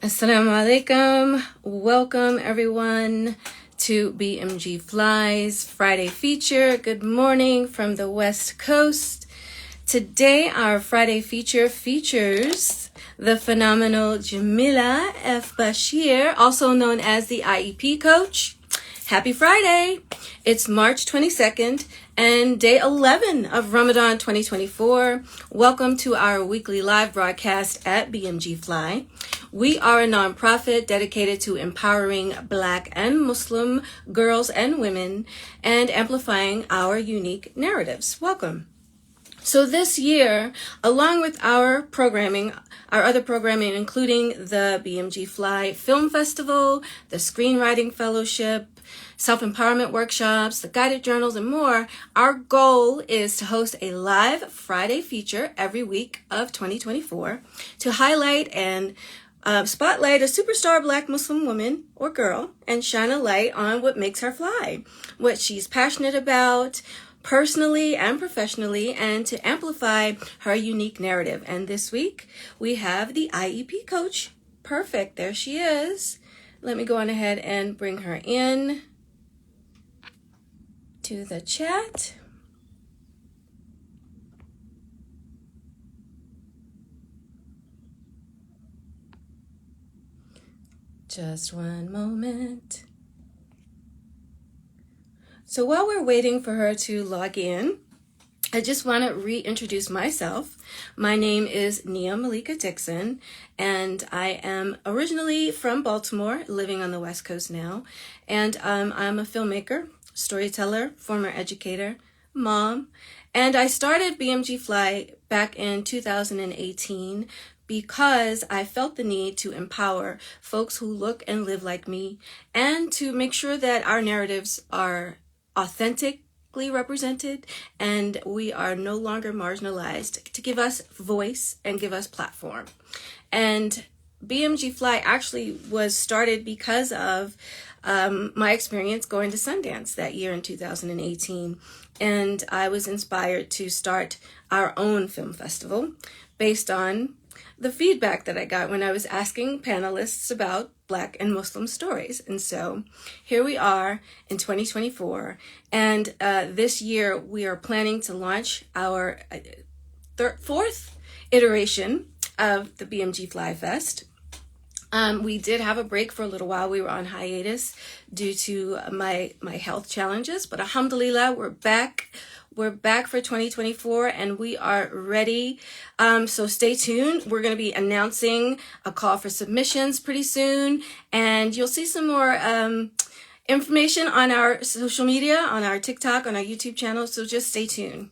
Assalamu alaikum. Welcome everyone to BMG Fly's Friday feature. Good morning from the West Coast. Today our Friday feature features the phenomenal Jamilah F. Bashir, also known as the IEP coach. Happy Friday! It's March 22nd and day 11 of Ramadan 2024. Welcome to our weekly live broadcast at BMG Fly. We are a nonprofit dedicated to empowering Black and Muslim girls and women and amplifying our unique narratives. Welcome. So this year, along with our other programming, including the BMG Fly Film Festival, the Screenwriting Fellowship, self-empowerment workshops, the guided journals, and more, our goal is to host a live Friday feature every week of 2024 to highlight and spotlight a superstar Black Muslim woman or girl and shine a light on what makes her fly, what she's passionate about, personally and professionally, and to amplify her unique narrative. And this week we have the IEP coach. Perfect. There she is. Let me go on ahead and bring her in to the chat. Just one moment. So while we're waiting for her to log in, I just want to reintroduce myself. My name is Nia Malika Dixon, and I am originally from Baltimore, living on the West Coast now. And I'm a filmmaker, storyteller, former educator, mom. And I started BMG Fly back in 2018 because I felt the need to empower folks who look and live like me and to make sure that our narratives are authentically represented and we are no longer marginalized, to give us voice and give us platform. And BMG Fly actually was started because of my experience going to Sundance that year in 2018. And I was inspired to start our own film festival based on the feedback that I got when I was asking panelists about Black and Muslim stories. And so here we are in 2024. And this year we are planning to launch our fourth iteration of the BMG Fly Fest. We did have a break for a little while. We were on hiatus due to my health challenges, but alhamdulillah, we're back. We're back for 2024 and we are ready. So stay tuned. We're going to be announcing a call for submissions pretty soon, and you'll see some more information on our social media, on our TikTok, on our YouTube channel. So just stay tuned.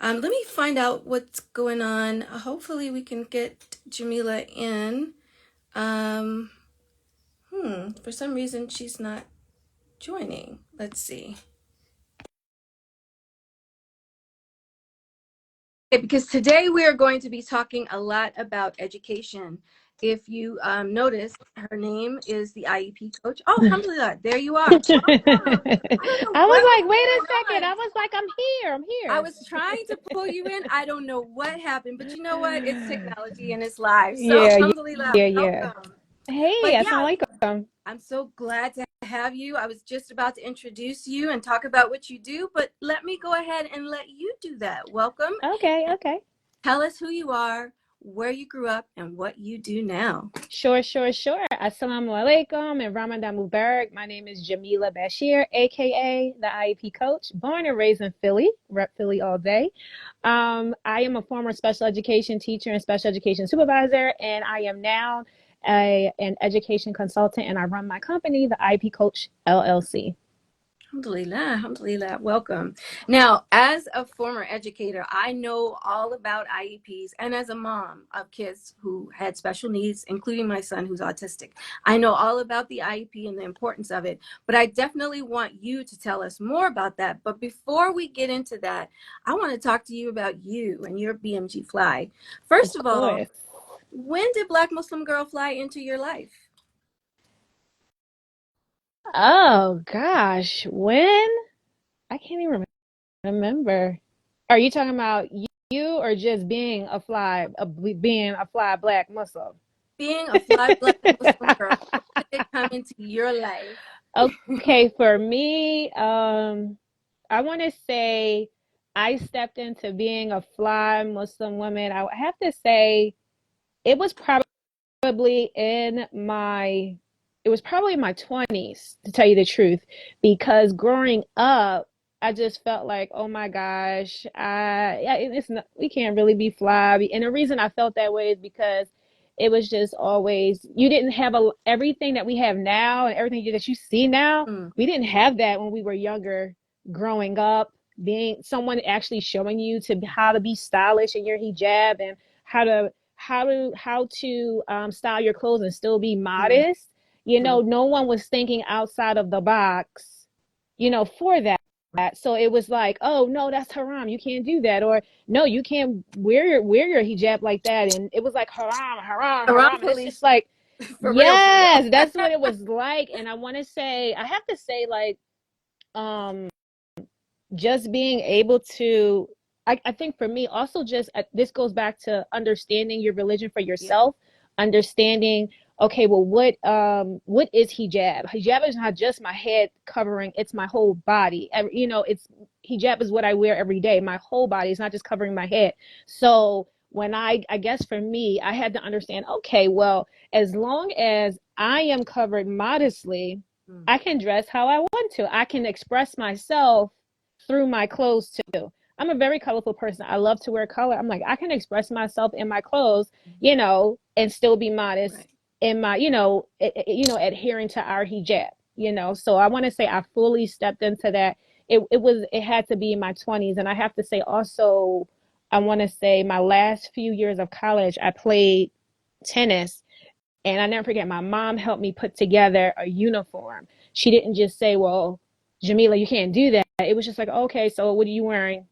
Let me find out what's going on. Hopefully we can get Jamilah in. For some reason she's not joining. Let's see. Because today we are going to be talking a lot about education. If you notice, her name is the IEP coach. Oh, alhamdulillah, there you are. Welcome. I don't know I was what like, was wait a going second. on. I was like, I'm here. I was trying to pull you in. I don't know what happened, but you know what? It's technology and it's live. So Yeah, alhamdulillah, yeah. welcome. Hey, But yeah, assalamu alaikum. I'm so glad to have you. I was just about to introduce you and talk about what you do, but let me go ahead and let you do that. Welcome. Okay. Tell us who you are, where you grew up, and what you do now. Sure. Assalamu alaikum and Ramadan Mubarak. My name is Jamilah Bashir, aka the IEP coach, born and raised in Philly, rep Philly all day. I am a former special education teacher and special education supervisor, and I am now an education consultant, and I run my company, the IEP Coach LLC. Alhamdulillah, welcome. Now, as a former educator, I know all about IEPs, and as a mom of kids who had special needs, including my son who's autistic, I know all about the IEP and the importance of it, but I definitely want you to tell us more about that. But before we get into that, I want to talk to you about you and your BMG Fly. First Of of all, course. when did Black Muslim Girl Fly into your life? Oh gosh, when? I can't even remember. Are you talking about you or just being a fly Black Muslim? being a fly black Muslim girl? When did it come into your life? Okay, for me, I want to say I stepped into being a fly Muslim woman. I have to say it was probably in my my 20s, to tell you the truth, because growing up I just felt like, oh my gosh, it's not, we can't really be fly. And the reason I felt that way is because it was just always, you didn't have everything that we have now and everything that you see now. Mm, We didn't have that when we were younger, growing up, being someone actually showing you to how to be stylish in your hijab and how to style your clothes and still be mm, modest. mm. No one was thinking outside of the box, for that. So it was like, oh no, that's haram. You can't do that, or no, you can't wear your hijab like that. And it was like haram, haram, Haram haram. And it's police, just like, for real, for real. yes, that's what it was like. And I have to say, like, um, just being able to, I think for me also, just this goes back to understanding your religion for Yeah, yourself, understanding, okay, well, what is hijab? Hijab is not just my head covering, it's my whole body. It's hijab is what I wear every day, my whole body. It's not just covering my head. So when I guess for me, I had to understand, okay, well, as long as I am covered modestly, mm, I can dress how I want to. I can express myself through my clothes too. I'm a very colorful person. I love to wear color. I'm like, I can express myself in my clothes, mhm. and still be modest Right. in my, adhering to our hijab. So I want to say I fully stepped into that. It had to be in my 20s, and I have to say also, I want to say my last few years of college, I played tennis, and I never forget, my mom helped me put together a uniform. She didn't just say, well, Jamilah, you can't do that. It was just like, okay, so what are you wearing?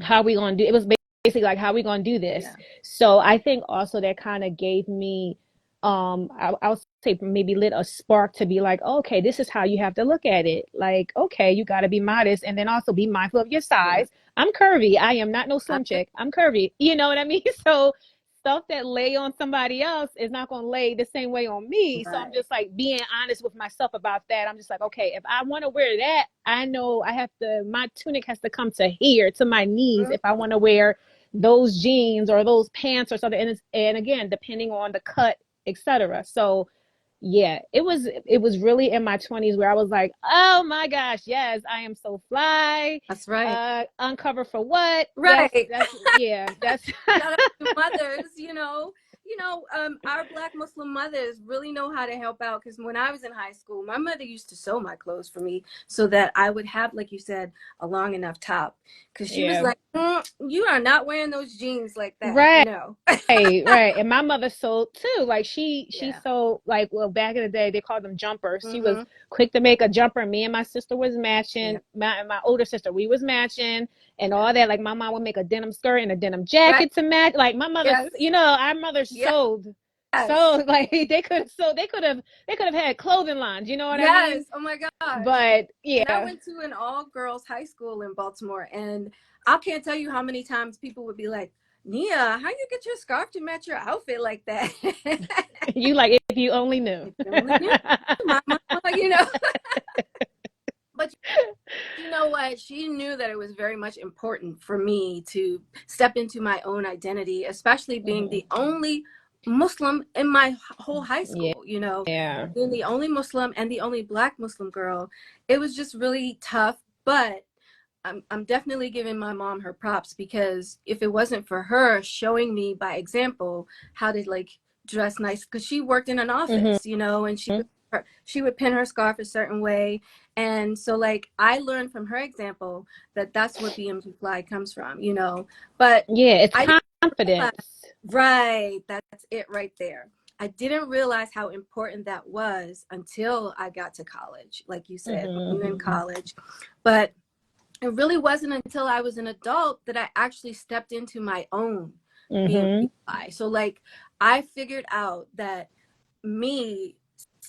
How are we going to do it? Was basically like, how are we going to do this? Yeah. So I think also that kind of gave me, I'll say maybe lit a spark to be like, okay, this is how you have to look at it. Like, okay, you got to be modest and then also be mindful of your Yeah. size. I'm curvy. I am not no slim Okay. chick. I'm curvy. You know what I mean? So stuff that lay on somebody else is not going to lay the same way on me. So I'm Right. just like being honest with myself about that. I'm just like, okay, if I want to wear that, I know I have to, my tunic has to come to here, to my knees, Mm, if I want to wear those jeans or those pants or something. And again, depending on the cut, etc. So yeah, it was really in my 20s where I was like, oh my gosh, yes, I am so fly. that's right. Uncover for what? That's Right. that's yeah, that's Shout out to mothers, our black Muslim mothers really know how to help out, because when I was in high school, my mother used to sew my clothes for me so that I would have, like you said, a long enough top, because she was yeah. like, you are not wearing those jeans like that, Right. no. Right. And my mother sewed too. Like she Yeah. sewed, like, well, back in the day they called them jumpers. She was Mm-hmm. quick to make a jumper. Me and my sister was Yeah. matching. My older sister, we was matching and Yeah. all that. Like my mom would make a denim skirt and a denim Right. jacket to match. Like my mother, Yes. our mother Yes. sewed. Yes. So like they could have had clothing lines, you know what I Yes. mean? Oh my gosh. But And I yeah. went to an all girls high school in Baltimore, and I can't tell you how many times people would be like, Nia, how you get your scarf to match your outfit like that? You like, if you only knew. If you only knew, mama, you know. But you know what? She knew that it was very much important for me to step into my own identity, especially being Mhm. the only Muslim in my whole high Yeah. school, Yeah. being the only Muslim and the only black Muslim girl. It was just really tough, but I'm definitely giving my mom her props, because if it wasn't for her showing me by example how to like dress nice, because she worked in an Mhm. office, and she would pin her scarf a certain way, and so like I learned from her example that that's what being fly comes from, but Yeah, it's I didn't realize, confidence. right, that's it right there. I didn't realize how important that was until I got to college, like you said, when Mhm. you're in college. But it really wasn't until I was an adult that I actually stepped into my own being Mhm. fly. So like I figured out that me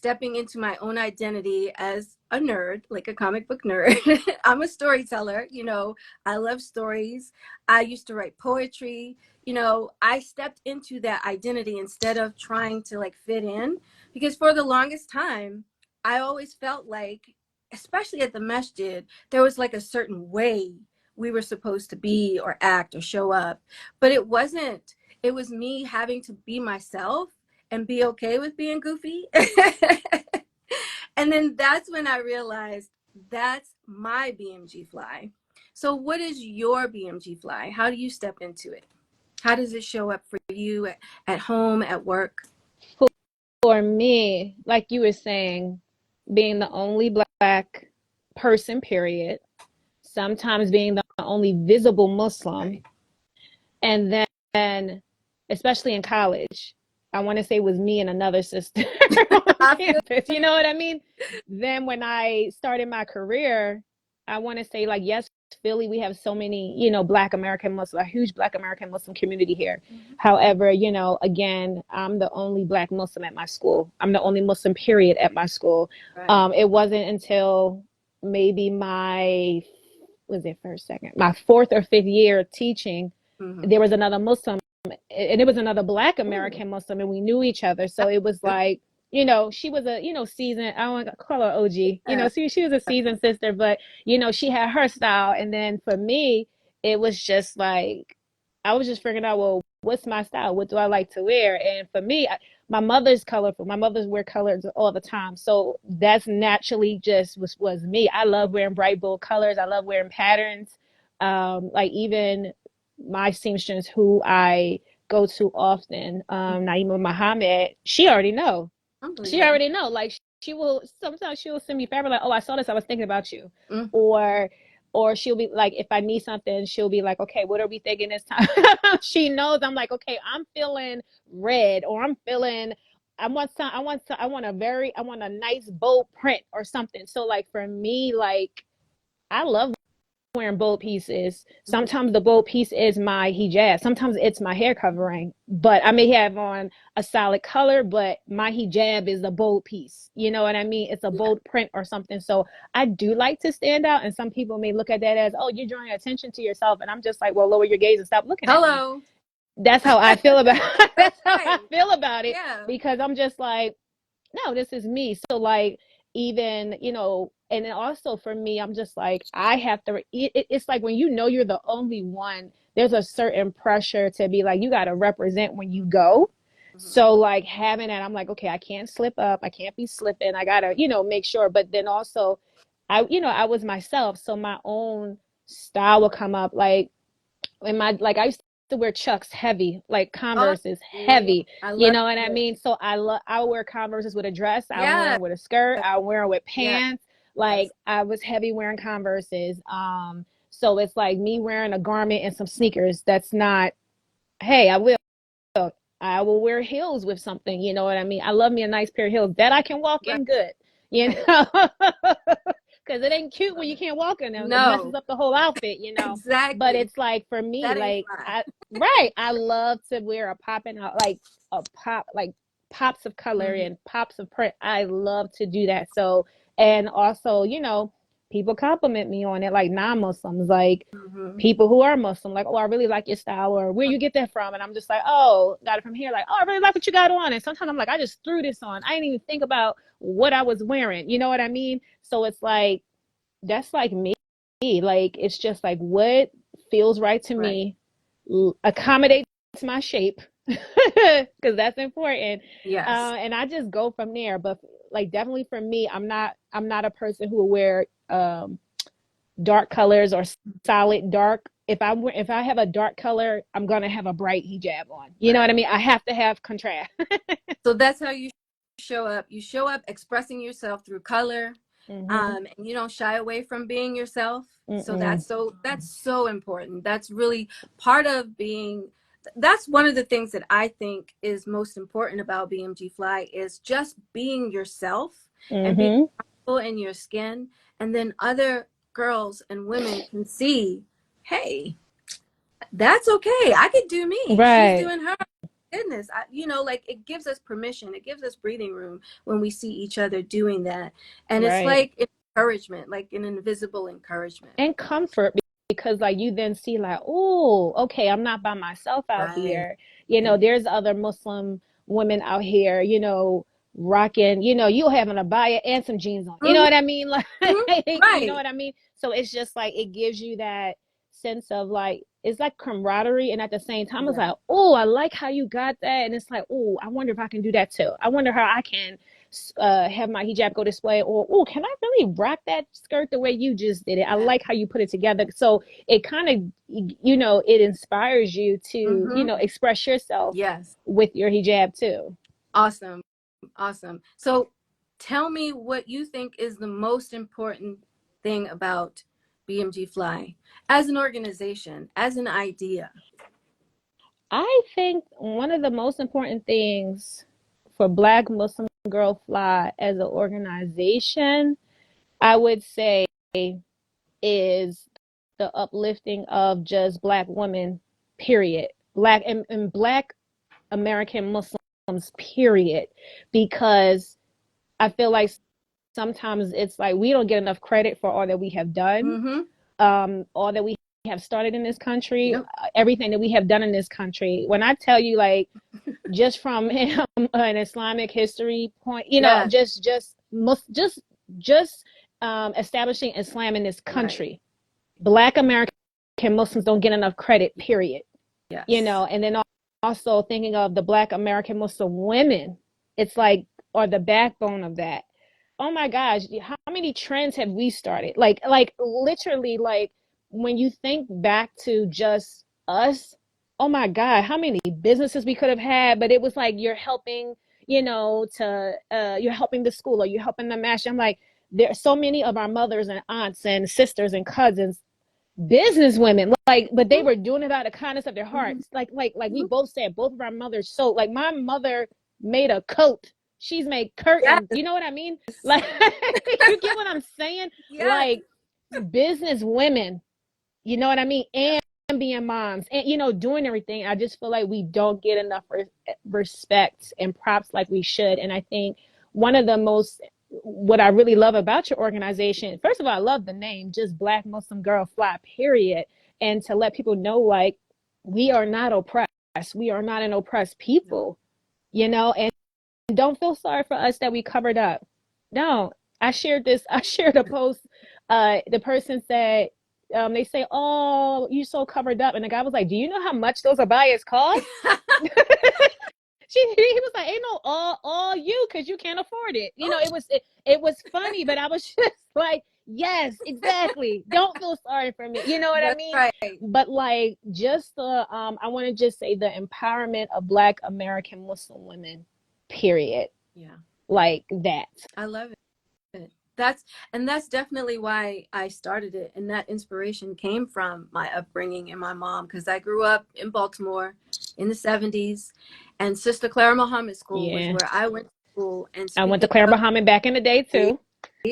stepping into my own identity as a nerd, like a comic book nerd. I'm a storyteller, I love stories. I used to write poetry. I stepped into that identity instead of trying to like fit in, because for the longest time, I always felt like, especially at the masjid, there was like a certain way we were supposed to be or act or show up. But it wasn't. It was me having to be myself and be okay with being goofy. And then that's when I realized that's my BMG fly. So what is your BMG fly? How do you step into it? How does it show up for you at home, at work? For me, like you were saying, being the only black person, period, sometimes being the only visible Muslim, Right. and then, especially in college, I want to say it was me and another sister on I feel campus. You know what I mean? Then when I started my career, I want to say, like, yes, Philly, we have so many, Black American Muslim, a huge Black American Muslim community here. Mhm. However, again, I'm the only Black Muslim at my school. I'm the only Muslim, period, at my school. Right. It wasn't until maybe my fourth or fifth year of teaching, Mm-hmm. there was another Muslim, and it was another Black Ooh, American Muslim, and we knew each other. So that's it was good. like, she was a, seasoned, I don't want to call her OG, Yeah. she was a seasoned sister, but, she had her style. And then for me, it was just like, I was just figuring out, well, what's my style? What do I like to wear? And for me, my mother's colorful. My mother's wear colors all the time. So that's naturally just was me. I love wearing bright, bold colors. I love wearing patterns. Like even my seamstress who I go to often, Naima Muhammad, she already know. She Unbelievable. already know. Like she will sometimes she will send me fabric like, oh, I saw this, I was thinking about you. Mm. Or she'll be like, if I need something, she'll be like, okay, what are we thinking this time? She knows I'm like, okay, I'm feeling red, or I'm feeling I want a nice bold print or something. So like for me, like I love wearing bold pieces. Mhm. Sometimes the bold piece is my hijab. Sometimes it's my hair covering, but I may have on a solid color, but my hijab is a bold piece. You know what I mean? It's a Yeah. bold print or something. So I do like to stand out, and some people may look at that as, oh, you're drawing attention to yourself. And I'm just like, well, lower your gaze and stop looking at me. Hello. That's how I feel about That's that's how I right. feel about it, Yeah. because I'm just like, no, this is me. So like even, and then also for me, I'm just like, I have to, it's like when you're the only one, there's a certain pressure to be like, you got to represent when you go. Mhm. So like having that, I'm like, okay, I can't slip up. I can't be slipping. I gotta, make sure. But then also I was myself. So my own style will come up. Like I used to wear Chucks heavy, like Oh, Converses yeah. heavy. I You love know what I it. mean? So I wear Converses with a dress. I wear Yeah. them with a skirt. I wear them with Yeah. pants. Yes. Like I was heavy wearing Converses. So it's like me wearing a garment and some sneakers. That's not. Hey, I will wear heels with something. You know what I mean? I love me a nice pair of heels that I can walk Right. in good. You know, because it ain't cute when you can't walk in them. It messes No. up the whole outfit. But Exactly. it's like for me, That ain't like fly. I love to wear a popping out, like a pop, like pops of color Hmm. and pops of print. I love to do that. So, and also, people compliment me on it, like non-Muslims, like Hmm. people who are Muslim, like, oh, I really like your style, or where you get that from? And I'm just like, oh, got it from here. Like, oh, I really like what you got on. And sometimes I'm like, I just threw this on. I didn't even think about what I was wearing. You know what I mean? So it's like, that's like me. Like, it's just like what feels right to Right. me, accommodates my shape, because that's important. Yes. And I just go from there. But like, definitely for me, I'm not a person who will wear dark colors or solid dark. If I have a dark color, I'm gonna have a bright hijab on. You know Right. what I mean? I have to have contrast. So that's how you show up. You show up expressing yourself through color, Mm-hmm. and you don't shy away from being yourself. So Mm-mm. that's so important. That's really part of being. That's one of the things that I think is most important about BMG Fly is just being yourself and being Mm-hmm. comfortable in your skin, and then other girls and women can see, hey, that's okay. I could do me. She's Right. doing her. goodness, like it gives us permission, it gives us breathing room when we see each other doing that. And it's Right. like encouragement, like an invisible encouragement. And comfort, because like you then see like, oh, okay, I'm not by myself out Right. here. There's other Muslim women out here, rocking, you having a abaya and some jeans on. You know Hmm. what I mean? Like, you know Right. what I mean? So it's just like it gives you that sense of like, it's like camaraderie, and at the same time it's Yeah. like, oh, I like how you got that. And it's like, oh, I wonder if I can do that too. I wonder how I can have my hijab go this way, or oh, can I really rock that skirt the way you just did it? I Yeah. like how you put it together. So it kind of, it inspires you to, Hmm. express yourself Yes. with your hijab too. Awesome. Awesome. So tell me what you think is the most important thing about BMG Fly as an organization, as an idea. I think one of the most important things for Black Muslim Girl Fly as an organization, I would say, is the uplifting of just Black women, period. Black and Black American Muslims, period. Because I feel like sometimes it's like we don't get enough credit for all that we have done, Mm-hmm. all that we have started in this country, Yep. everything that we have done in this country. When I tell you, like, just from an Islamic history point, Yes. just establishing Islam in this Right. country, Black American Muslims don't get enough credit, period. Yes. And then also thinking of the Black American Muslim women, it's like, are the backbone of that. Oh my gosh, how many trends have we started? Like literally, like when you think back to just us, oh my God, how many businesses we could have had, but it was like you're helping, you're helping the school, or you're helping the mash. I'm like, there are so many of our mothers and aunts and sisters and cousins, business women, like, but they were doing it out of the kindness of their Mm-hmm. hearts. Like we both said, both of our mothers. So like my mother made a coat, she's made Yes. curtains, you know what I mean? Like, you get what I'm saying? Yes. Like, business women, you know what I mean? Yep. And being moms, and doing everything. I just feel like we don't get enough respect and props like we should. And I think one of the most, what I really love about your organization, first of all, I love the name, just Black Muslim Girl Fly, period. And to let people know, like, we are not oppressed. We are not an oppressed No. people, and don't feel sorry for us that we covered up. No, I shared a post. The person said, they say, oh, you so covered up. And the guy was like, do you know how much those abayas cost? He was like, ain't no all you, because you can't afford it. It was funny, but I was just like, yes, exactly. Don't feel sorry for me. You know what I That's mean? right. But like, just the I want to just say the empowerment of Black American Muslim women, period. Yeah. Like that. I love it. That's definitely why I started it. And that inspiration came from my upbringing and my mom, because I grew up in Baltimore in the 70s, and Sister Clara Muhammad School was Yeah. where I went to school. And I went to Claire Muhammad back in the day too.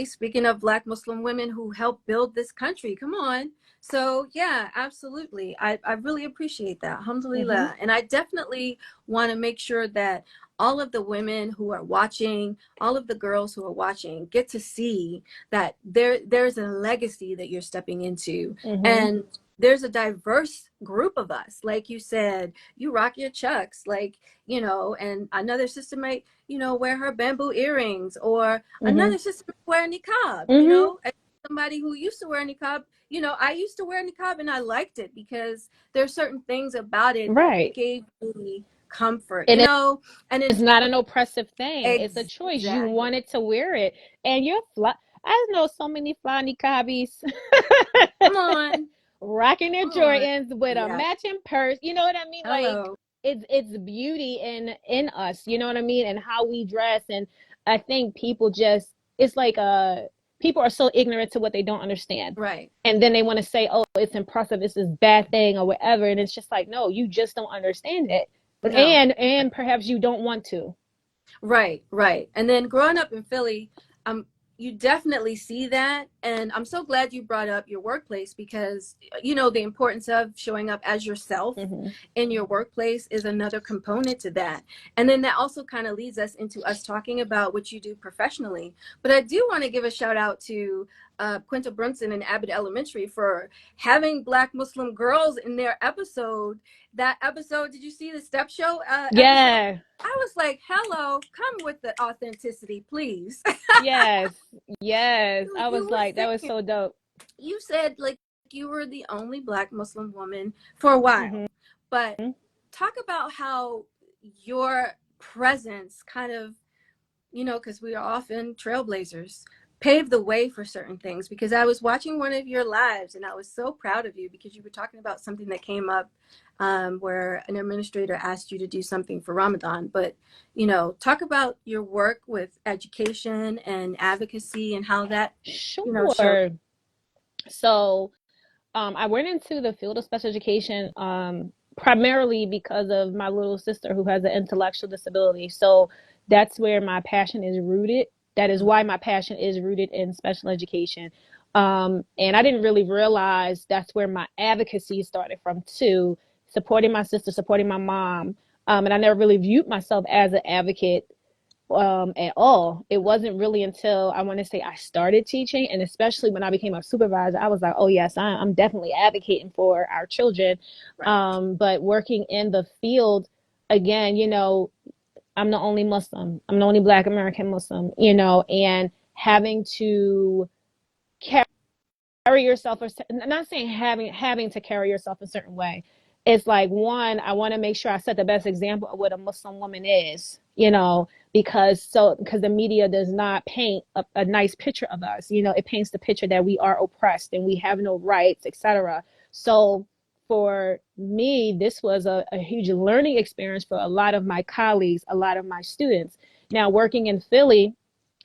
speaking of Black Muslim women who helped build this country, come on. So yeah, absolutely. I really appreciate that. Mm-hmm. Alhamdulillah. And I definitely want to make sure that all of the women who are watching, all of the girls who are watching, get to see that there's a legacy that you're stepping into. Mm-hmm. And there's a diverse group of us. Like you said, you rock your chucks, like, and another sister might, wear her bamboo earrings, or Mm-hmm. another sister might wear a niqab, Mm-hmm. as somebody who used to wear niqab, I used to wear niqab and I liked it because there's certain things about it that Right. gave me comfort, And and it's it's not an oppressive thing. It's a choice. You exactly. wanted to wear it. And you're fly. I know so many fly niqabis Come on. rocking their Come on. Jordans with a Yeah. matching purse. You know what I mean? Like, Hello. it's beauty in us, you know what I mean? And how we dress. And I think people just, it's like people are so ignorant to what they don't understand. Right. And then they want to say, oh, it's impressive, it's this bad thing or whatever. And it's just like, no, you just don't understand it. But No. and perhaps you don't want to. Right. And then growing up in Philly, you definitely see that. And I'm so glad you brought up your workplace because, you know, the importance of showing up as yourself Mm-hmm. in your workplace is another component to that. And then that also kind of leads us into us talking about what you do professionally. But I do want to give a shout out to Quinta Brunson and Abbott Elementary for having Black Muslim girls in their episode. That episode, did you see the step show episode? Yeah. I was like, hello, come with the authenticity, please. Yes. Yes. I You was were like, that was saying, so dope. you said like you were the only Black Muslim woman for a while, Mm-hmm. but talk about how your presence kind of, you know, because we are often trailblazers, paved the way for certain things. Because I was watching one of your lives and I was so proud of you because you were talking about something that came up where an administrator asked you to do something for Ramadan. But, you know, talk about your work with education and advocacy and how that, you know, showed. Sure. So, I went into the field of special education primarily because of my little sister who has an intellectual disability. So that's where my passion is rooted. That is why my passion is rooted in special education. And I didn't really realize that's where my advocacy started from too, supporting my sister, supporting my mom. And I never really viewed myself as an advocate at all. It wasn't really until I want to say I started teaching, and especially when I became a supervisor, I was like, oh yes, I'm definitely advocating for our children. Right. But working in the field, again, you know, I'm the only Muslim. I'm the only Black American Muslim, you know, and having to carry yourself, or not saying having to carry yourself a certain way. It's like, one, I want to make sure I set the best example of what a Muslim woman is, you know, because the media does not paint a nice picture of us. You know, it paints the picture that we are oppressed and we have no rights, etc. So for me, this was a huge learning experience for a lot of my colleagues, a lot of my students. Now, working in Philly,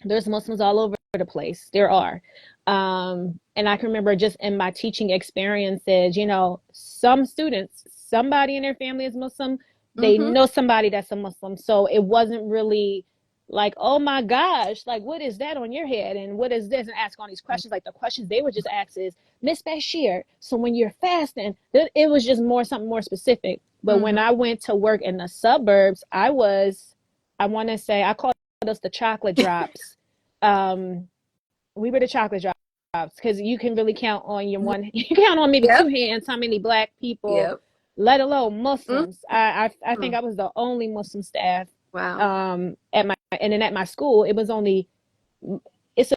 there's Muslims all over the place. There are. And I can remember just in my teaching experiences, you know, some students, somebody in their family is Muslim. They Mm-hmm. know somebody that's a Muslim. So it wasn't really like, oh my gosh, like, what is that on your head? And what is this? And ask all these questions. Like, the questions they would just ask is, Miss Bashir, so when you're fasting, it was just more something more specific. But when Mm-hmm. I went to work in the suburbs, I want to say, I call us the chocolate drops. Um, we were the chocolate drops because you can really count on you count on maybe two Yep. hands how many Black people, Yep. let alone Mm-hmm. Muslims. I think I was the only Muslim staff Wow. and then at my school it was only, it's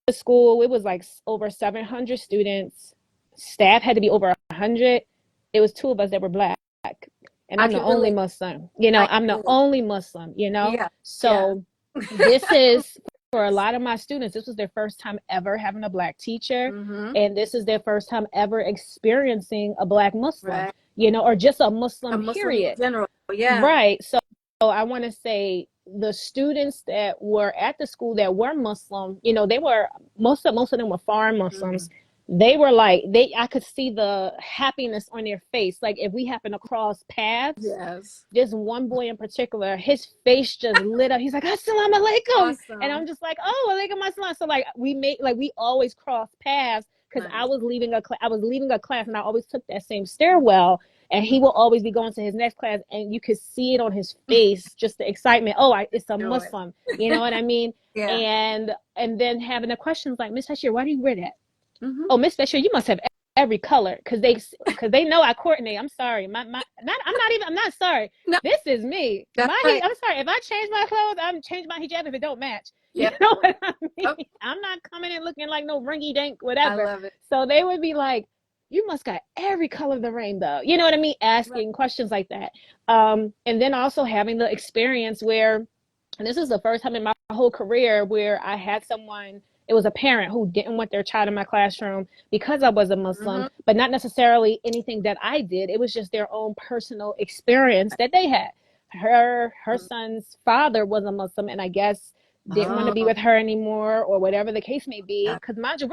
a school, it was like over 700 students. Staff had to be over 100. It was two of us that were Black, and I I'm the can only relate. Muslim. You know, I I'm can the relate. only Muslim, you know? Yeah. Yeah. So this is, for a lot of my students, this was their first time ever having a Black teacher. Mm-hmm. And this is their first time ever experiencing a Black Muslim, Right. you know, or just a A Muslim, Muslim in period. general. Yeah. Right. So I want to say the students that were at the school that were Muslim, you know, they were, most of them were foreign Mm-hmm. Muslims. They were like, I could see the happiness on their face. Like, if we happen to cross paths, Yes. this one boy in particular, his face just lit up. He's like, Assalamu alaikum. And Awesome. I'm just like, oh, alaikum assalam. So like we always cross paths because Nice. I was leaving a class and I always took that same stairwell, and he will always be going to his next class, and you could see it on his face, just the excitement. Oh, it's a Joy. Muslim. You know what I mean? Yeah. And then having the questions like, Miss Hashir, why do you wear that? Mm-hmm. Oh, Miss Fisher, you must have every color because they know I coordinate. I'm sorry, I'm not sorry. No, This is me. that's right. I'm sorry if I change my clothes. I'm change my hijab if it don't match. You Yeah. know what I mean? Oh, I'm not coming in looking like no ringy dink I whatever. love it. So they would be like, "You must got every color of the rainbow." You know what I mean? Right. Asking questions like that, and then also having the experience where, and this is the first time in my whole career where I had someone, it was a parent who didn't want their child in my classroom because I was a Muslim, Mm-hmm. but not necessarily anything that I did. It was just their own personal experience that they had. Her son's father was a Muslim, and I guess didn't want to be Oh, with her anymore, or whatever the case may be. yeah. Because mind you,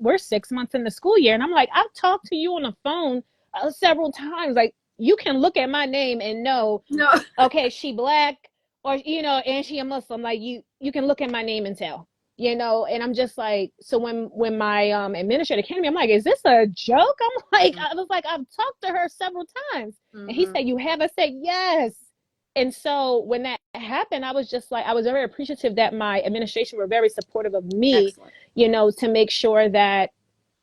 we're 6 months in the school year, and I'm like, I've talked to you on the phone several times. Like, you can look at my name and know, No. okay, she Black, or, you know, and she a Muslim. Like, you can look at my name and tell. and I'm just like, so when my administrator came to me, I'm like, is this a joke? I'm like, I was like, I've talked to her several times. And he said, you have? I said, yes. And so when that happened, I was just like, I was very appreciative that my administration were very supportive of me, to make sure that,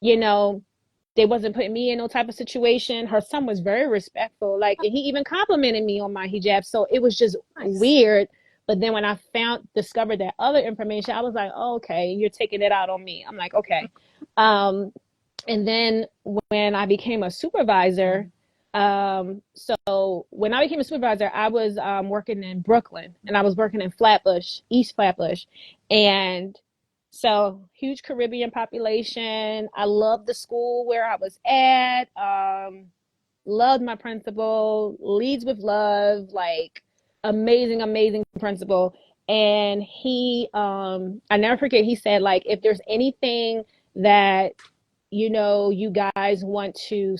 they wasn't putting me in no type of situation. Her son was very respectful. Like, and he even complimented me on my hijab. So it was just weird. But then when I discovered that other information, I was like, oh, okay, you're taking it out on me. I'm like, okay. And then when I became a supervisor, so when I became a supervisor, I was working in Brooklyn, and I was working in Flatbush, East Flatbush. And so huge Caribbean population. I loved the school where I was at. Loved my principal, leads with love, like amazing, amazing principal. And he, I never forget, he said, like, if there's anything that, you guys want to,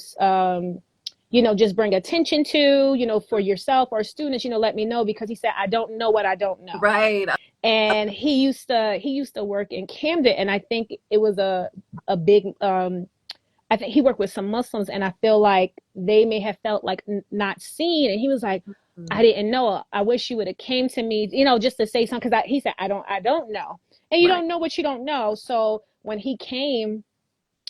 just bring attention to, for yourself or students, let me know, because he said, I don't know what I don't know. Right. And he used to work in Camden, and I think it was a big, I think he worked with some Muslims, and I feel like they may have felt like not seen. And he was like, I didn't know. I wish you would have came to me, just to say something. Because he said, I don't know. And you don't know what you don't know. So when he came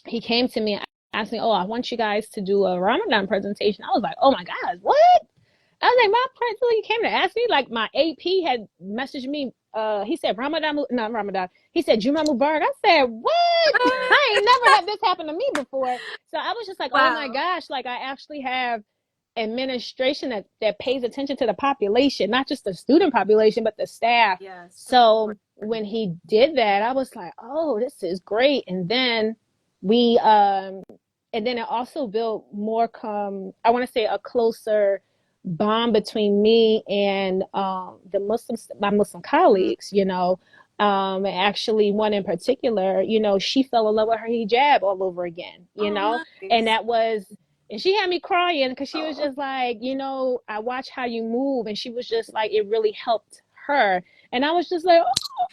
to me asking, oh, I want you guys to do a Ramadan presentation. I was like, oh my God, what? I was like, my principal, you came to ask me? Like, my AP had messaged me. He said, not Ramadan. He said, Juma Mubarak. I said, what? I ain't never had this happen to me before. So I was just like, oh my gosh, like, I actually have administration that pays attention to the population, not just the student population, but the staff. Yes. So when he did that, I was like, oh, this is great. And then it also built more, I want to say, a closer bond between me and my Muslim colleagues, actually one in particular, she fell in love with her hijab all over again, nice. And she had me crying, because she was just like, I watch how you move, and she was just like, it really helped her. And I was just like, oh.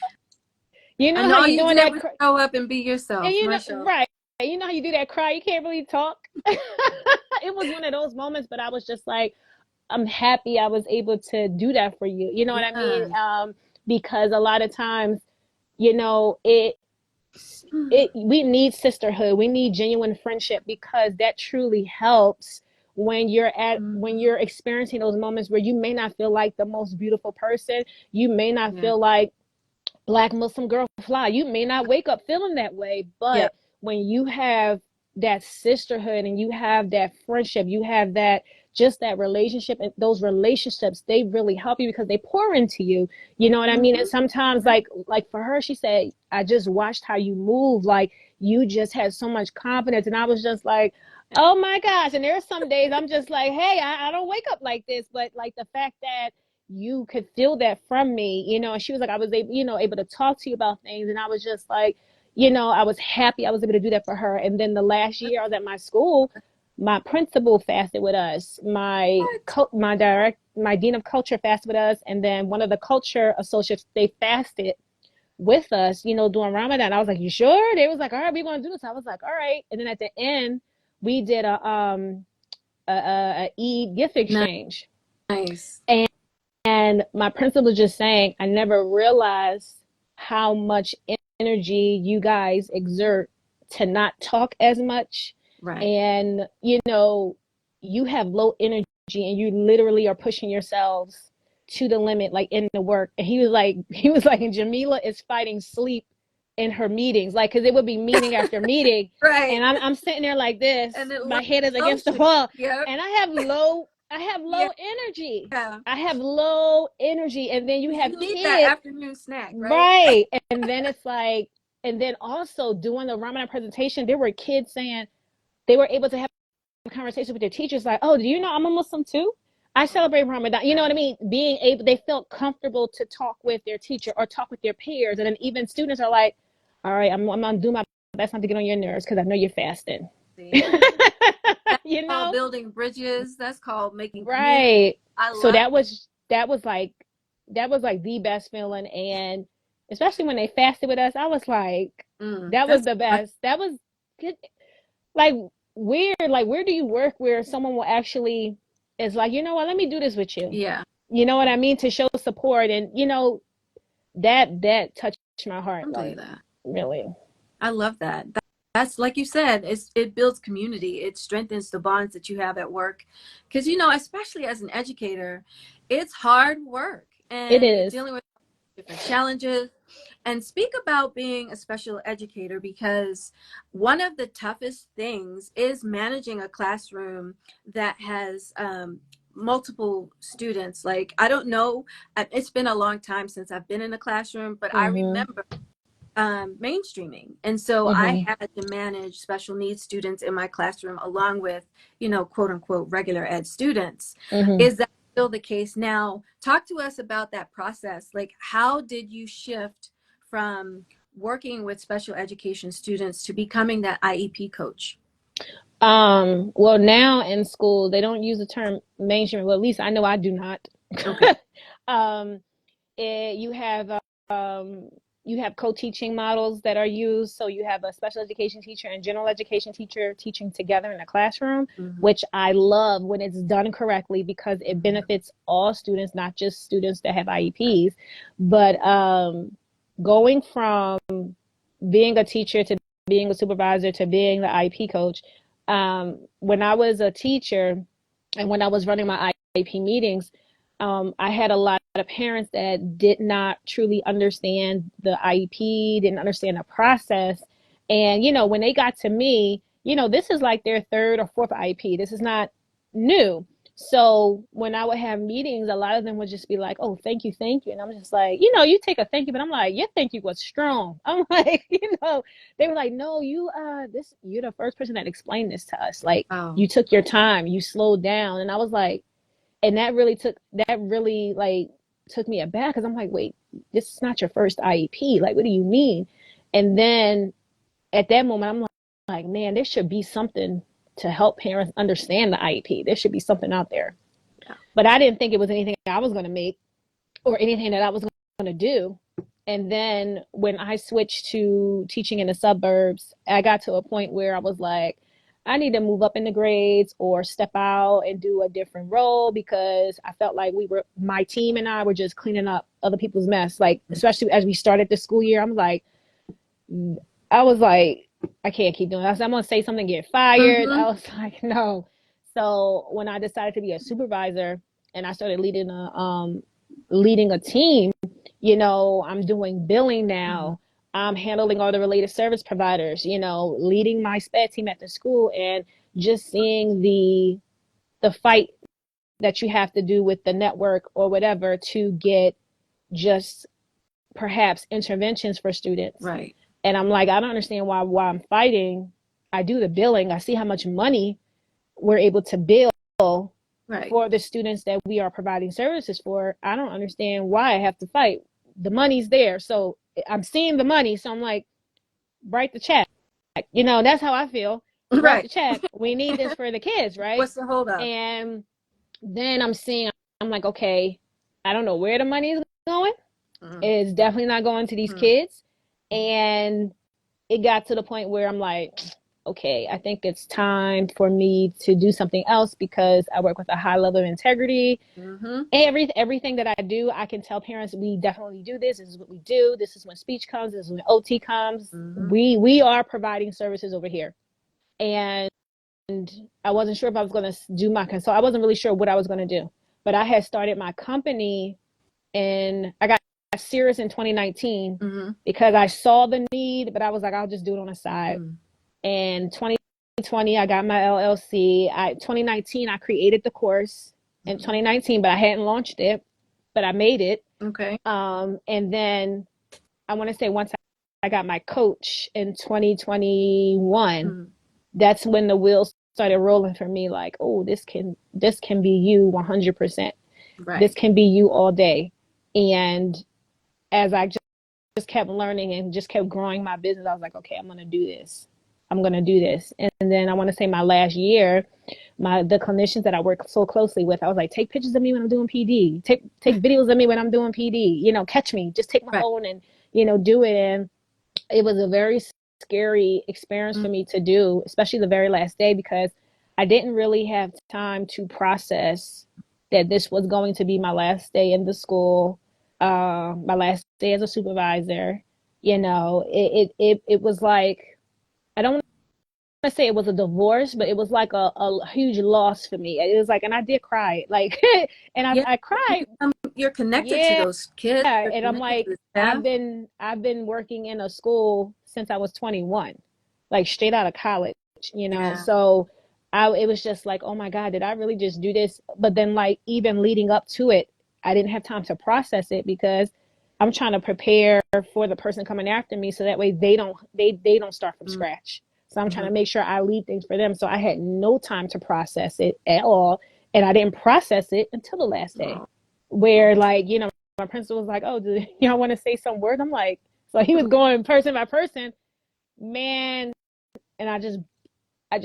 How you doing that? Show up and be yourself. And right. You know how you do that cry, you can't really talk. It was one of those moments, but I was just like, I'm happy I was able to do that for you. You know what I mean? Because a lot of times, we need sisterhood. We need genuine friendship, because that truly helps when you're experiencing those moments where you may not feel like the most beautiful person. You may not feel like Black Muslim girl fly. You may not wake up feeling that way, but when you have that sisterhood and you have that friendship, you have that relationship, and those relationships, they really help you because they pour into you. You know what I mean? And sometimes, like for her, she said, I just watched how you move. Like, you just had so much confidence. And I was just like, oh my gosh. And there are some days I'm just like, hey, I don't wake up like this. But like, the fact that you could feel that from me, and she was like, I was able to talk to you about things. And I was just like, I was happy I was able to do that for her. And then the last year I was at my school, my principal fasted with us. My dean of culture fasted with us. And then one of the culture associates, they fasted with us, during Ramadan. I was like, you sure? They was like, all right, we're going to do this. I was like, all right. And then at the end, we did a Eid gift exchange. Nice. And my principal was just saying, I never realized how much energy you guys exert to not talk as much. Right. And, you have low energy, and you literally are pushing yourselves to the limit, like in the work. And he was like, and Jamilah is fighting sleep in her meetings, like, because it would be meeting after meeting. Right. And I'm sitting there like this, and my head is against the wall. Yep. And I have low energy. Yeah. I have low energy. And then you need kids. That afternoon snack, right? Right. And then it's like, and then also doing the Ramadan presentation, there were kids saying they were able to have a conversation with their teachers, like, oh, do you know I'm a Muslim too? I celebrate Ramadan. You know what I mean? They felt comfortable to talk with their teacher or talk with their peers. And then even students are like, all right, I'm going to do my best not to get on your nerves, because I know you're fasting. That's called building bridges. That's called making right. So that was like the best feeling. And especially when they fasted with us. I was like, that was That's the best. That was good. Like weird. Like where do you work where someone will actually is like, you know what, let me do this with you. yeah. You know what I mean? To show support. And that touched my I heart. believe Like that. really. I love that. That's like you said, it builds community. It strengthens the bonds that you have at work. Because, especially as an educator, it's hard work It and you're is. dealing with different challenges. And speak about being a special educator, because one of the toughest things is managing a classroom that has multiple students. Like, I don't know, it's been a long time since I've been in a classroom, but I Mhm. remember mainstreaming. And so I Mhm. had to manage special needs students in my classroom along with, quote unquote, regular ed students. Mhm. Is that still the case now? Talk to us about that process. Like, how did you shift from working with special education students to becoming that IEP coach? Well, now in school they don't use the term mainstream. Well, at least I know I do not. Okay. um, you have um, you have co-teaching models that are used. So you have a special education teacher and general education teacher teaching together in a classroom, Mm-hmm. which I love when it's done correctly because it benefits all students, not just students that have IEPs. But going from being a teacher to being a supervisor to being the IEP coach, when I was a teacher and when I was running my IEP meetings, I had a lot of parents that did not truly understand the IEP, didn't understand the process. And, when they got to me, this is like their third or fourth IEP. This is not new. So when I would have meetings, a lot of them would just be like, "Oh, thank you, thank you," and I'm just like, you take a thank you, but I'm like, your thank you was strong. I'm like, they were like, "No, you're the first person that explained this to us. Like, Oh, you took your time, you slowed down," and I was like, and that really took me aback because I'm like, wait, this is not your first IEP. Like, what do you mean? And then at that moment, I'm like, man, there should be something to help parents understand the IEP. There should be something out there. yeah. But I didn't think it was anything I was going to make or anything that I was going to do. And then when I switched to teaching in the suburbs, I got to a point where I was like, I need to move up in the grades or step out and do a different role because I felt like my team and I were just cleaning up other people's mess. Like, especially as we started the school year, I was like, I can't keep doing that. I'm going to say something, get fired. Mm-hmm. I was like, no. So when I decided to be a supervisor and I started leading a team, I'm doing billing Mm-hmm. now. I'm handling all the related service providers, leading my SPED team at the school and just seeing the fight that you have to do with the network or whatever to get just perhaps interventions for students. Right. And I'm like, I don't understand why I'm fighting. I do the billing. I see how much money we're able to bill Right. for the students that we are providing services for. I don't understand why I have to fight. The money's there. So I'm seeing the money. So I'm like, write the check. That's how I feel. Write Right. the check. We need this for the kids, right? What's the holdup? And then I'm like, okay, I don't know where the money is going. It's definitely not going to these Mm-hmm. kids. And it got to the point where I'm like, okay, I think it's time for me to do something else because I work with a high level of integrity. Mm-hmm. Everything that I do, I can tell parents we definitely do this. This is what we do. This is when speech comes. This is when OT comes. Mm-hmm. We are providing services over here, and I wasn't sure if I was going to do my consult. I wasn't really sure what I was going to do, but I had started my company, and I got serious in 2019 Mm-hmm. because I saw the need, but I was like, I'll just do it on the side. Mm-hmm. And 2020, I got my LLC. 2019, I created the course in 2019, but I hadn't launched it, but I made it. Okay. And then I want to say once I got my coach in 2021, Mm-hmm. that's when the wheels started rolling for me. Like, oh, this can be you 100%. Right. This can be you all day. And as I just kept learning and just kept growing my business, I was like, okay, I'm going to do this. I'm going to do this. And then I want to say my last year, the clinicians that I work so closely with, I was like, take pictures of me when I'm doing PD. Take videos of me when I'm doing PD. Catch me. Just take my Right. phone and, do it. And it was a very scary experience for me to do, especially the very last day, because I didn't really have time to process that this was going to be my last day in the school, my last day as a supervisor. It was like, I don't want to say it was a divorce, but it was like a huge loss for me. It was like, and I did cry, like, and Yeah, I cried. you're connected to Yeah, those kids. You're and I'm connected to like, the staff. I've been working in a school since I was 21, like straight out of college. Yeah. So it was just like, oh my God, did I really just do this? But then, like, even leading up to it, I didn't have time to process it because I'm trying to prepare for the person coming after me, so that way they don't start from scratch. So I'm trying to make sure I lead things for them. So I had no time to process it at all, and I didn't process it until the last day, Oh. where, like, my principal was like, "Oh, do y'all want to say some word?" I'm like, so he was going person by person, man, and I just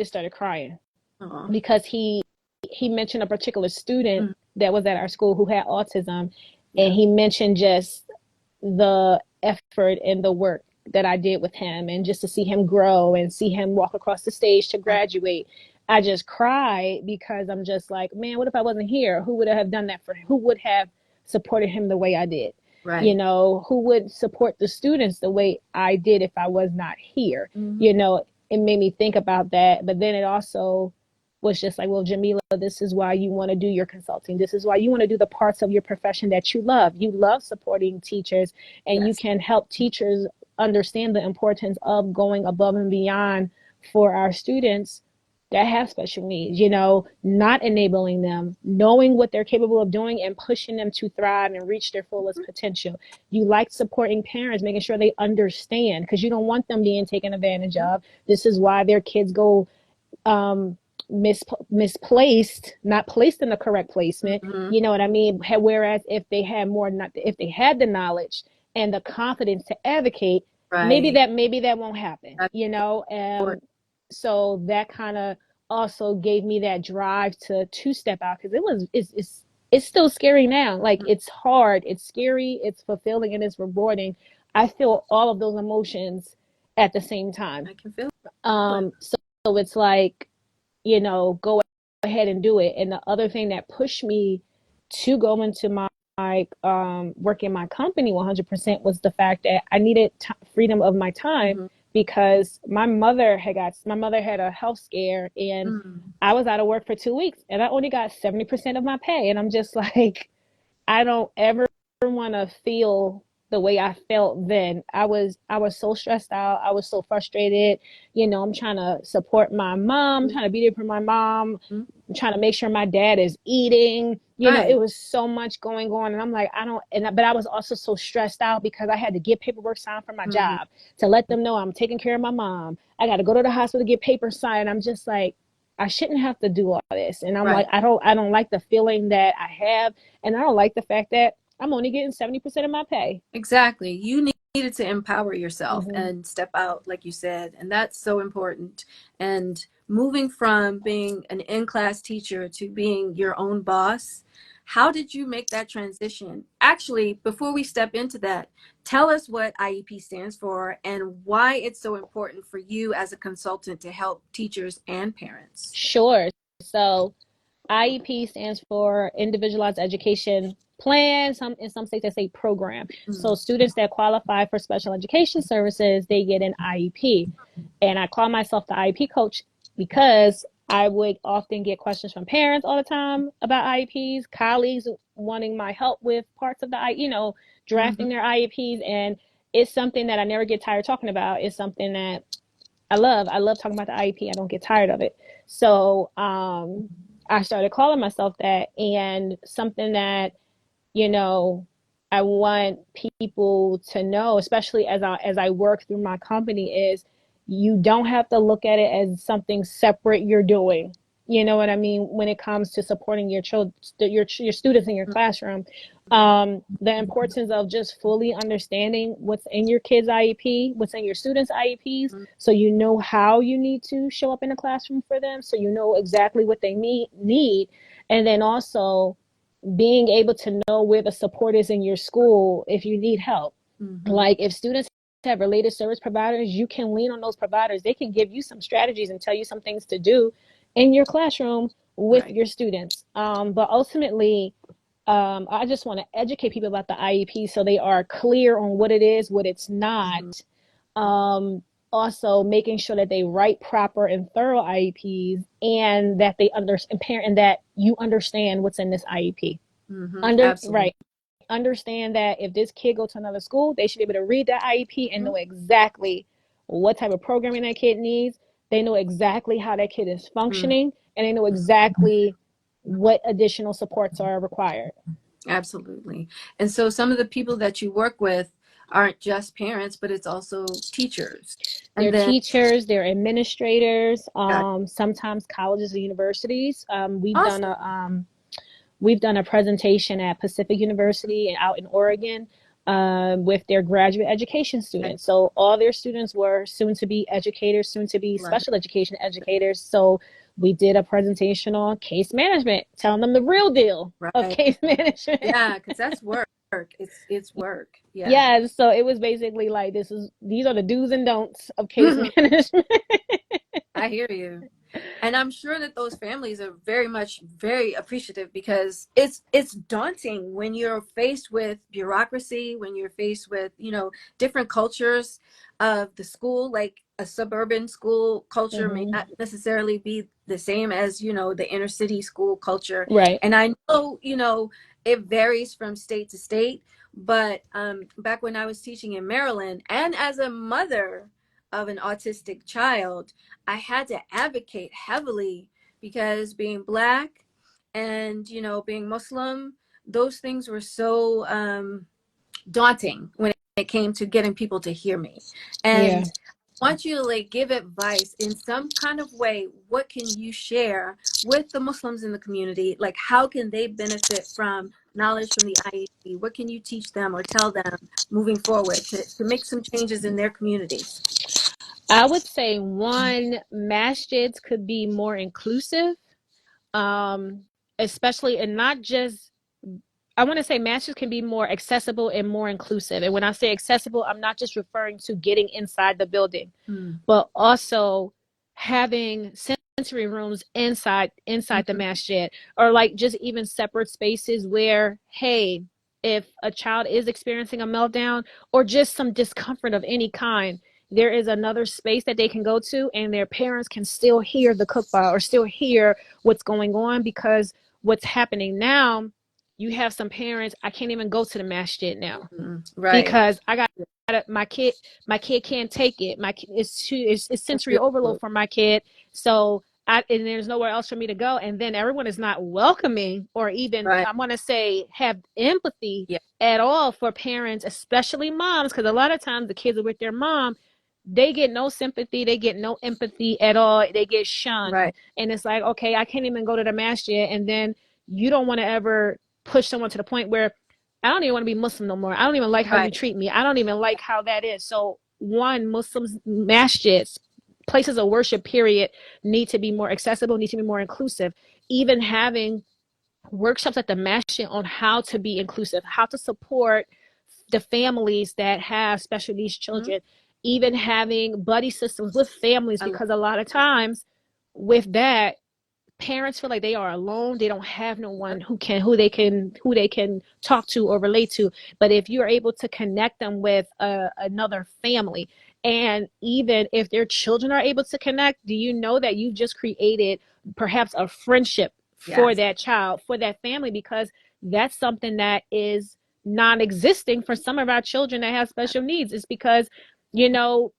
started crying Oh. because he mentioned a particular student that was at our school who had autism, and Yeah. he mentioned just the effort and the work that I did with him, and just to see him grow and see him walk across the stage to graduate. I just cried because I'm just like, man, what if I wasn't here? Who would have done that for him? Who would have supported him the way I did? Right. Who would support the students the way I did if I was not here? It made me think about that. But then it also was just like, well, Jamilah, this is why you want to do your consulting. This is why you want to do the parts of your profession that you love. You love supporting teachers, and you Yes. can help teachers understand the importance of going above and beyond for our students that have special needs, not enabling them, knowing what they're capable of doing and pushing them to thrive and reach their fullest potential. You like supporting parents, making sure they understand, because you don't want them being taken advantage of. This is why their kids go misplaced, not placed in the correct placement. You know what I mean? Whereas if they had if they had the knowledge and the confidence to advocate, maybe Right. that won't happen. That's important. So that kind of also gave me that drive to step out, because it's still scary now. Like, it's hard, it's scary, it's fulfilling, and it's rewarding. I feel all of those emotions at the same time. I can feel it. So it's like, go ahead and do it. And the other thing that pushed me to go into my work in my company 100% was the fact that I needed freedom of my time, because my mother had a health scare, and I was out of work for 2 weeks, and I only got 70% of my pay. And I'm just like, I don't ever want to feel the way I felt then. I was so stressed out. I was so frustrated. I'm trying to support my mom, trying to be there for my mom. I'm trying to make sure my dad is eating. Right. It was so much going on, and I'm like, but I was also so stressed out because I had to get paperwork signed for my job to let them know I'm taking care of my mom. I got to go to the hospital to get paper signed. I'm just like, I shouldn't have to do all this. And I'm Right. like, I don't like the feeling that I have, and I don't like the fact that I'm only getting 70% of my pay. Exactly. You needed to empower yourself and step out, like you said, and that's so important. And moving from being an in-class teacher to being your own boss, how did you make that transition? Actually, before we step into that, tell us what IEP stands for and why it's so important for you as a consultant to help teachers and parents. Sure. So IEP stands for Individualized Education Plan. In some states they say program. So students that qualify for special education services, they get an IEP. And I call myself the IEP coach because I would often get questions from parents all the time about IEPs, colleagues wanting my help with parts of drafting their IEPs. And it's something that I never get tired talking about. It's something that I love. I love talking about the IEP. I don't get tired of it. So I started calling myself that, and something that, you know, I want people to know, especially as I work through my company, is you don't have to look at it as something separate you're doing. You know what I mean? When it comes to supporting your children, your students in your classroom, the importance of just fully understanding what's in your kid's IEP, what's in your students' IEPs, so you know how you need to show up in the classroom for them, so you know exactly what they need, and then also being able to know where the support is in your school if you need help. Mm-hmm. Like if students have related service providers, you can lean on those providers. They can give you some strategies and tell you some things to do in your classroom with Right. your students. But ultimately, I just want to educate people about the IEP so they are clear on what it is, what it's not. Mm-hmm. Um, Also, making sure that they write proper and thorough IEPs, and that they understand and that you understand what's in this IEP. Mm-hmm. Absolutely. Right, understand that if this kid go to another school, they should be able to read that IEP and Mm-hmm. know exactly what type of programming that kid needs. They know exactly how that kid is functioning, and they know exactly what additional supports are required. Absolutely. And so some of the people that you work with aren't just parents, but it's also teachers. And They're then, teachers, they're administrators, got sometimes colleges and universities. awesome. We've done a presentation at Pacific University and out in Oregon with their graduate education I students. So all their students were soon to be educators, soon to be love it. special education educators. So we did a presentation on case management, telling them the real deal of Right. case management. Yeah, because that's work. It's work. Yeah. Yeah, so it was basically like these are the do's and don'ts of case management. I hear you. And I'm sure that those families are very appreciative because it's daunting when you're faced with bureaucracy, when you're faced with, different cultures of the school. Like a suburban school culture may Hmm. not necessarily be the same as, the inner city school culture. Right. And I know, it varies from state to state. But back when I was teaching in Maryland, and as a mother of an autistic child, I had to advocate heavily because being Black and, being Muslim, those things were so daunting when it came to getting people to hear me. Yeah. And I want you to like give advice in some kind of way. What can you share with the Muslims in the community? Like, how can they benefit from knowledge from the IEP? What can you teach them or tell them moving forward to make some changes in their communities? I would say one, masjids could be more inclusive, um, especially and not just. I want to say masjids can be more accessible and more inclusive. And when I say accessible, I'm not just referring to getting inside the building, Mm. but also having sensory rooms inside the Mhm. masjid, or like just even separate spaces where, hey, if a child is experiencing a meltdown or just some discomfort of any kind, there is another space that they can go to and their parents can still hear the khutbah or still hear what's going on. Because what's happening now, you have some parents, I can't even go to the masjid now Right. because I got my kid can't take it. It's That's sensory really overload cool. for my kid. So and there's nowhere else for me to go. And then everyone is not welcoming or even, Right. I want to say, have empathy Yeah. at all for parents, especially moms, because a lot of times the kids are with their mom. They get no sympathy, they get no empathy at all. They get shunned, Right. and it's like, okay, I can't even go to the masjid. And then you don't want to ever push someone to the point where I don't even want to be Muslim no more. I don't even like how you Right. treat me. I don't even like how that is. So, one, Muslims, masjids, places of worship, period, need to be more accessible, need to be more inclusive. Even having workshops at the masjid on how to be inclusive, how to support the families that have special needs Mhm. children, even having buddy systems with families, I love because a lot of times with that, parents feel like they are alone. They don't have no that. one who they can talk to or relate to. But if you're able to connect them with another family, and even if their children are able to connect, do you know that you've just created perhaps a friendship for Yes. that child, for that family? Because that's something that is non-existing for some of our children that have special needs. It's because you know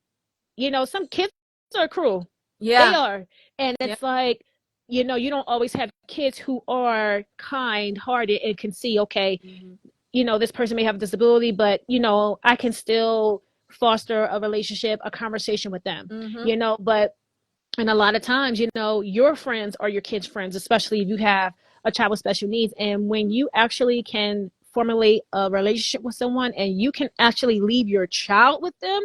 some kids are cruel. They Yeah. are. And Yeah. it's like, you don't always have kids who are kind hearted and can see, okay, Hmm. this person may have a disability, but, I can still foster a relationship, a conversation with them, Hmm. but, and a lot of times, your friends are your kids' friends, especially if you have a child with special needs. And when you actually can formulate a relationship with someone and you can actually leave your child with them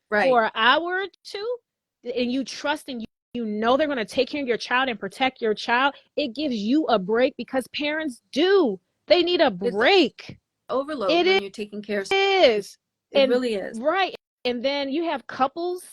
Right. for an hour or two, and you trust and you know they're going to take care of your child and protect your child, it gives you a break, because parents do. They need a It's break. overload It when you're taking care of. is. It really is. Right. And then you have couples,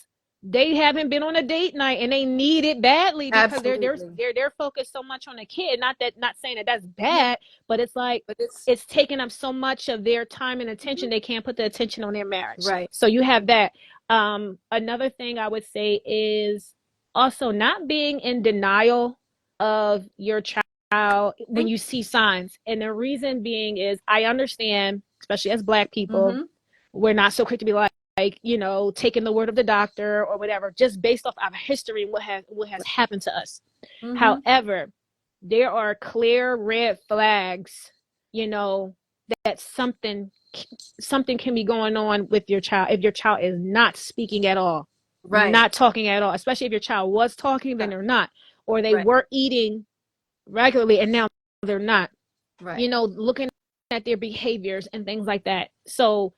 they haven't been on a date night and they need it badly because Absolutely. they're focused so much on the kid. Not saying that that's Yeah, bad, but it's like but it's it's taking up so much of their time and attention, they can't put the attention on their marriage. right. So you have that. Another thing I would say is also not being in denial of your child when you see signs. And the reason being is I understand, especially as Black people, Mm-hmm. we're not so quick to be like, you know, taking the word of the doctor or whatever, just based off our history and what has happened to us. Mm-hmm. However, there are clear red flags, you know, that something can be going on with your child if your child is not speaking at all, Right. not talking at all, especially if your child was talking, then they're not, or they Right. were eating regularly and now they're not, Right. you know, looking at their behaviors and things like that. So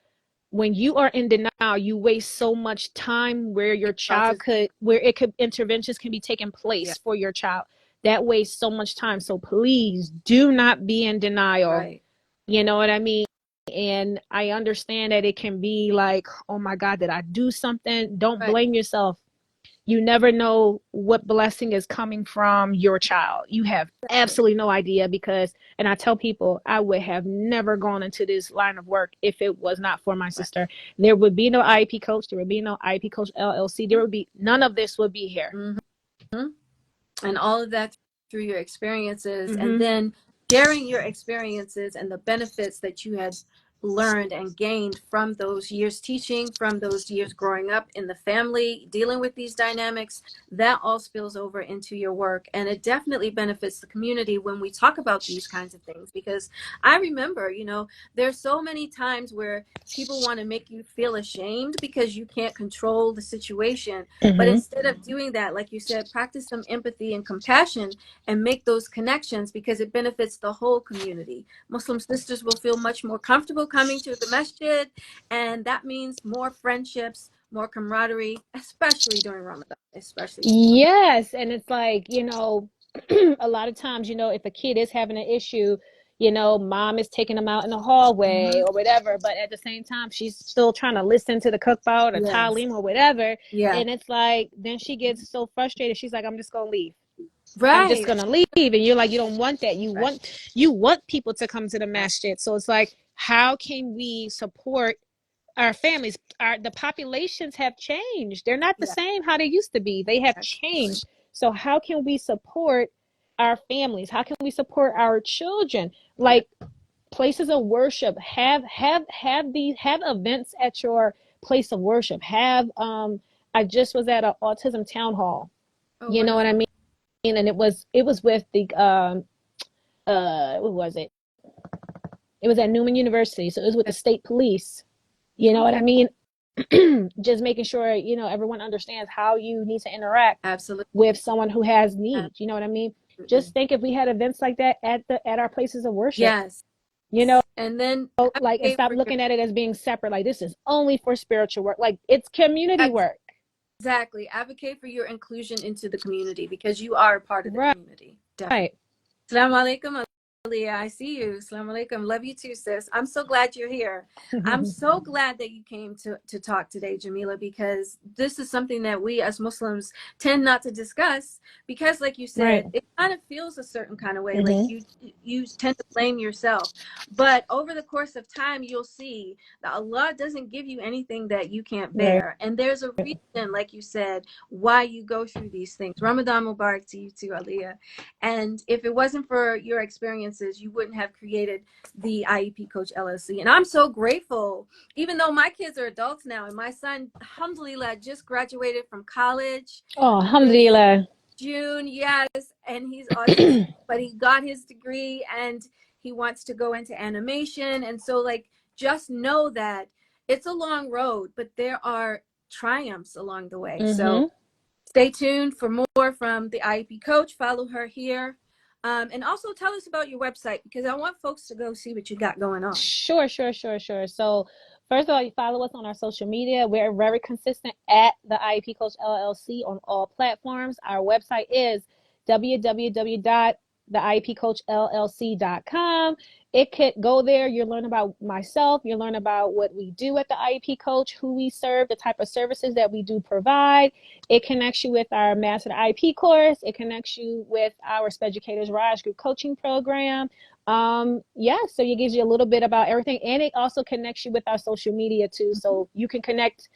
when you are in denial, you waste so much time where your child where interventions can be taking Yeah. place for your child. That wastes so much time. So please do not be in denial. Right. You know what I mean? And I understand that it can be like, oh my God, did I do something? Don't Right. blame yourself. You never know what blessing is coming from your child. You have absolutely no idea because, and I tell people, I would have never gone into this line of work if it was not for my Right. sister. There would be no IEP coach. There would be no IEP coach LLC. There would be none of this would be here. Mm-hmm. And all of that through your experiences, and Mm-hmm. then sharing your experiences and the benefits that you had learned and gained from those years teaching, from those years growing up in the family, dealing with these dynamics, that all spills over into your work. And it definitely benefits the community when we talk about these kinds of things, because I remember, there's so many times where people want to make you feel ashamed because you can't control the situation. But Mm-hmm. instead of doing that, like you said, practice some empathy and compassion and make those connections, because it benefits the whole community. Muslim sisters will feel much more comfortable coming to the masjid, and that means more friendships, more camaraderie, especially during Ramadan, especially. Yes. And it's like, a lot of times, if a kid is having an issue, mom is taking them out in the hallway Mm-hmm. or whatever, but at the same time, she's still trying to listen to the cookbook or Yes. talim or whatever. Yeah. And it's like, then she gets so frustrated. She's like, I'm just going to leave. I'm just Right. going to leave. And you're like, you don't want that. Right. You want people to come to the Right. masjid. So it's like, how can we support our families? The populations have changed. They're not the Yeah. same how they used to be. They have Absolutely. changed. So how can we support our families? How can we support our children? Yeah. Like places of worship, have events at your place of worship. I just was at an autism town hall. Oh, You know what I wonderful. mean? And it was with the what was it? It was at Newman University. So it was with the state police. You know Mm-hmm. what I mean? Just making sure, everyone understands how you need to interact Absolutely. with someone who has needs. You know what I mean? Just Absolutely. think if we had events like that at our places of worship, Yes. you know, And then like, and advocate stop for your looking at it as being separate. Like this is only for spiritual work. Like it's community work. exactly. Advocate for your inclusion into the community, because you are a part of the Right. community. Definitely. Assalamu alaikum, Aliyah. I see you. Assalamu alaikum. Love you too, sis. I'm so glad you're here. I'm so glad that you came to talk today, Jamilah, because this is something that we as Muslims tend not to discuss, because like you Right. said, it kind of feels a certain kind of way. Like Mm-hmm. you tend to blame yourself. But over the course of time, you'll see that Allah doesn't give you anything that you can't Right. bear. And there's a reason, like you said, why you go through these things. Ramadan Mubarak to you too, Aliyah. And if it wasn't for your experiences, you wouldn't have created the IEP Coach LLC. And I'm so grateful, even though my kids are adults now, and my son, alhamdulillah, just graduated from college Oh, this alhamdulillah. June. Yes. And he's autistic, but he got his degree and he wants to go into animation. And so, like, just know that it's a long road, but there are triumphs along the way. So, Mm-hmm. stay tuned for more from the IEP coach. Follow her here. And also tell us about your website, because I want folks to go see what you got going on. Sure. So first of all, you follow us on our social media. We're very consistent at the IEP Coach LLC on all platforms. Our website is www the IEPcoachllc.com. It could go there. You'll learn about myself. You'll learn about what we do at the IEP Coach, who we serve, the type of services that we do provide. It connects you with our Master IEP course. It connects you with our Educators Rise Group coaching program. Yeah, so it gives you a little bit about everything, and it also connects you with our social media too. So you can connect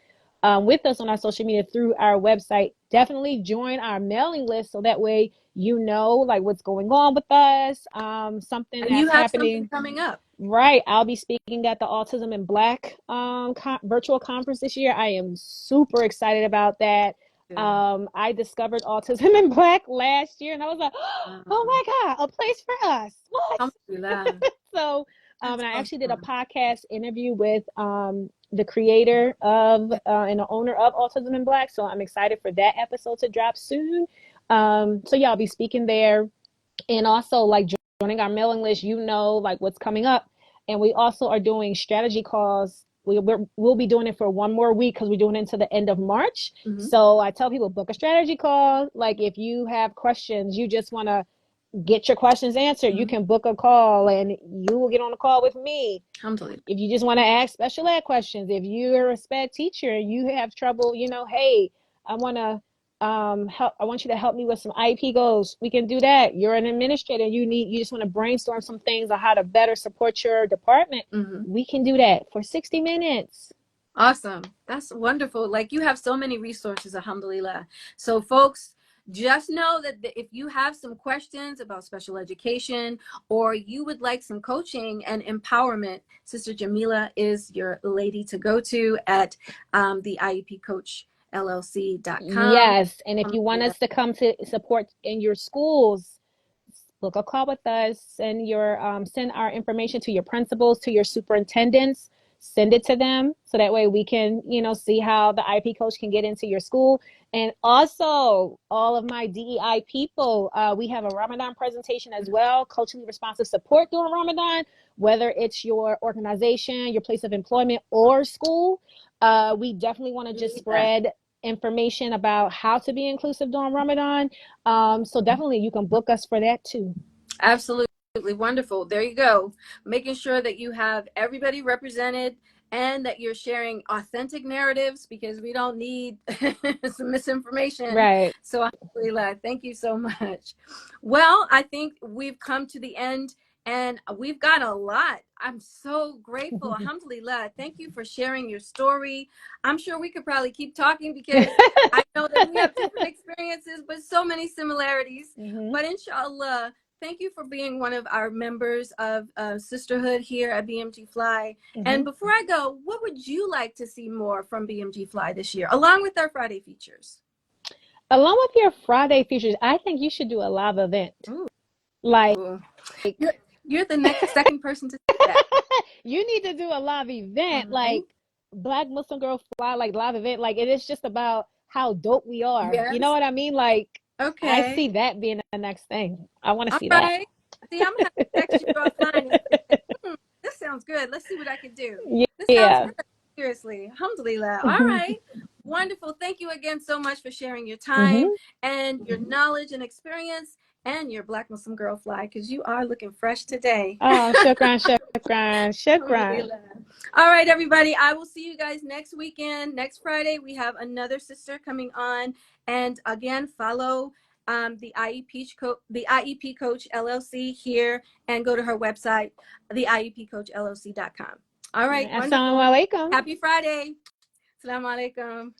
with us on our social media through our website. Definitely join our mailing list so that way you know like what's going on with us, something And that's you have happening something coming up. Right. I'll be speaking at the Autism in Black virtual conference this year. I am super excited about that. Good. I discovered Autism in Black last year and I was like, oh Um, my God, a place for us. What? Alhamdulillah. So, That's and I actually did a awesome. podcast interview with the creator of and the owner of Autism in Black. So I'm excited for that episode to drop soon. So yeah, I'll be speaking there and also like joining our mailing list, you know, like what's coming up. And we also are doing strategy calls. We'll be doing it for one more week because we're doing it until the end of March. Mm-hmm. So I tell people book a strategy call. Like if you have questions, you just want to get your questions answered, you Mm-hmm. can book a call and you will get on a call with me. Alhamdulillah. If you just want to ask special ed questions, if you're a SPED teacher and you have trouble, you know, hey, I want to help. I want you to help me with some IEP goals. We can do that. You're an administrator. You just want to brainstorm some things on how to better support your department. Mm-hmm. We can do that for 60 minutes. Awesome. That's wonderful. Like you have so many resources, alhamdulillah. So folks, just know that if you have some questions about special education or you would like some coaching and empowerment, Sister Jamilah is your lady to go to at the IEPcoachllc.com. Yes. And if you want us to come to support in your schools, book a call with us, send our information to your principals, to your superintendents, send it to them so that way we can, you know, see how the IP coach can get into your school. And also all of my DEI people, we have a Ramadan presentation as well, culturally responsive support during Ramadan, whether it's your organization, your place of employment, or school. We definitely want to just spread information about how to be inclusive during Ramadan. So definitely you can book us for that too. Absolutely wonderful. There you go. Making sure that you have everybody represented and that you're sharing authentic narratives because we don't need some misinformation. Right. So alhamdulillah, thank you so much. Well, I think we've come to the end and we've got a lot. I'm so grateful. Alhamdulillah. Thank you for sharing your story. I'm sure we could probably keep talking because I know that we have different experiences, but so many similarities. Mm-hmm. But inshallah, thank you for being one of our members of Sisterhood here at BMG Fly. Mm-hmm. And before I go, what would you like to see more from BMG Fly this year, along with our Friday features? Along with your Friday features, I think you should do a live event. Ooh. Like you're the second person to say that. you need to do a live event, like Black Muslim Girl Fly, like live event. Like it is just about how dope we are. Yes. You know what I mean? Like I Okay. see that being the next thing. I want to see All that. right. See, I'm gonna have to text you offline and say, this sounds good. Let's see what I can do. This sounds Yeah. good. Seriously. Alhamdulillah. All right. Wonderful. Thank you again so much for sharing your time Mm-hmm. and your knowledge and experience and your Black Muslim Girl Fly because you are looking fresh today. Oh, shukran, shukran, shukran. All right, everybody. I will see you guys next weekend. Next Friday, we have another sister coming on. And again, follow the IEP Coach LLC here and go to her website, the IEPcoachllc.com. All right. Assalamu Wonderful. alaikum. Happy Friday. Assalamu alaikum.